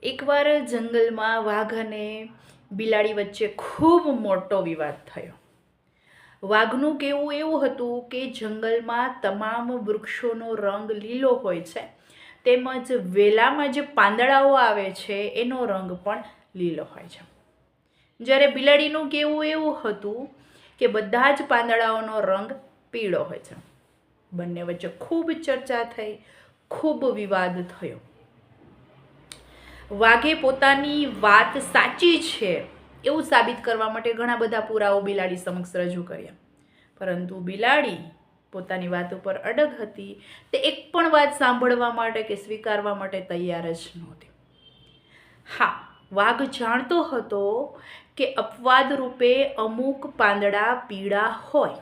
એકવાર જંગલમાં વાઘ અને બિલાડી વચ્ચે ખૂબ મોટો વિવાદ થયો. વાઘનું કહેવું એવું હતું કે જંગલમાં તમામ વૃક્ષોનો રંગ લીલો હોય છે, તેમજ વેલામાં જે પાંદડાઓ આવે છે એનો રંગ પણ લીલો હોય છે. જ્યારે બિલાડીનું કહેવું એવું હતું કે બધા જ પાંદડાઓનો રંગ પીળો હોય છે. બંને વચ્ચે ખૂબ ચર્ચા થઈ, ખૂબ વિવાદ થયો. વાઘે પોતાની વાત સાચી છે એવું સાબિત કરવા માટે ઘણા બધા પુરાવો બિલાડી સમક્ષ રજૂ કર્યા, પરંતુ બિલાડી પોતાની વાત ઉપર અડગ હતી. તે એક પણ વાત સાંભળવા માટે કે સ્વીકારવા માટે તૈયાર જ નહોતી. હા, વાઘ જાણતો હતો કે અપવાદ રૂપે અમુક પાંદડા પીળા હોય,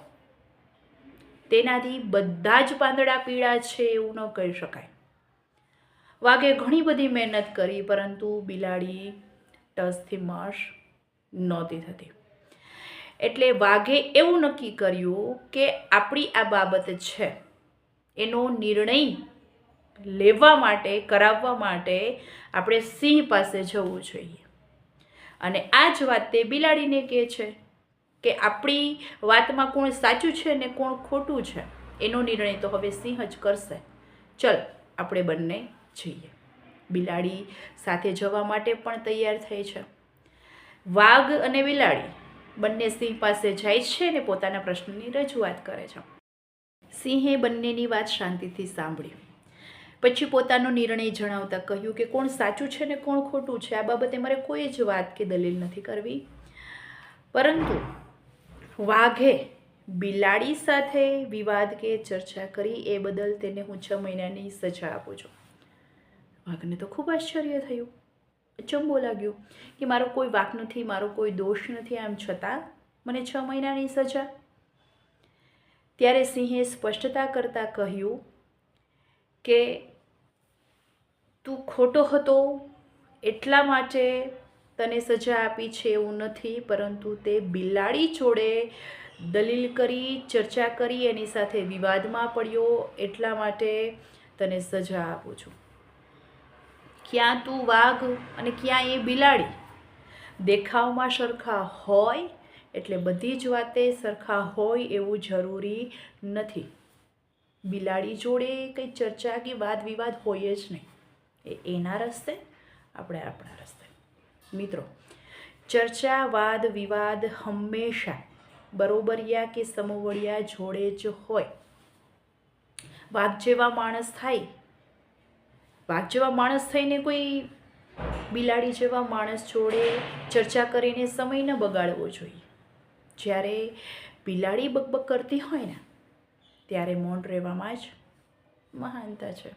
તેનાથી બધા જ પાંદડા પીળા છે એવું ન કહી શકાય. વાઘે ઘણી બધી મહેનત કરી, પરંતુ બિલાડી ટસથી મસ નહોતી થતી. એટલે વાઘે એવું નક્કી કર્યું કે આપણી આ બાબત છે એનો નિર્ણય લેવા માટે, કરાવવા માટે આપણે સિંહ પાસે જવું જોઈએ. અને આ જ વાત તે બિલાડીને કહે છે કે આપણી વાતમાં કોણ સાચું છે ને કોણ ખોટું છે એનો નિર્ણય તો હવે સિંહ જ કરશે. ચલ, આપણે બંને જઈએ. બિલાડી સાથે જવા માટે પણ તૈયાર થઈ છે. વાઘ અને બિલાડી બંને સિંહ પાસે જાય છે અને પોતાના પ્રશ્નની રજૂઆત કરે છે. સિંહે બંનેની વાત શાંતિથી સાંભળી. પછી પોતાનો નિર્ણય જણાવતા કહ્યું કે કોણ સાચું છે ને કોણ ખોટું છે આ બાબતે મારે કોઈ જ વાત કે દલીલ નથી કરવી. પરંતુ વાઘે બિલાડી સાથે વિવાદ કે ચર્ચા કરી એ બદલ તેને હું 6 મહિનાની સજા આપું છું. વાઘને તો ખૂબ આશ્ચર્ય થયું, અચંબો લાગ્યો કે મારો કોઈ વાંક નથી, મારો કોઈ દોષ નથી, આમ છતાં મને 6 મહિનાની સજા. ત્યારે સિંહે સ્પષ્ટતા કરતા કહ્યું કે તું ખોટો હતો એટલા માટે તને સજા આપી છે એવું નથી, પરંતુ તે બિલાડી જોડે દલીલ કરી, ચર્ચા કરી, એની સાથે વિવાદમાં પડ્યો એટલા માટે તને સજા આપું છું. ક્યાં તું વાઘ અને ક્યાં એ બિલાડી. દેખાવમાં સરખા હોય એટલે બધી જ વાતે સરખા હોય એવું જરૂરી નથી. બિલાડી જોડે કંઈ ચર્ચા કે વાદ વિવાદ હોય જ નહીં. એ એના રસ્તે, આપણે આપણા રસ્તે. મિત્રો, ચર્ચા, વાદ વિવાદ હંમેશા બરોબરિયા કે સમવડિયા જોડે જ હોય. વાઘ જેવા માણસ થાય, વાઘ જેવા માણસ થઈને કોઈ બિલાડી જેવા માણસ જોડે ચર્ચા કરીને સમય ન બગાડવો જોઈએ. જ્યારે બિલાડી બકબક કરતી હોય ને ત્યારે મૌન રહેવામાં જ મહાનતા છે.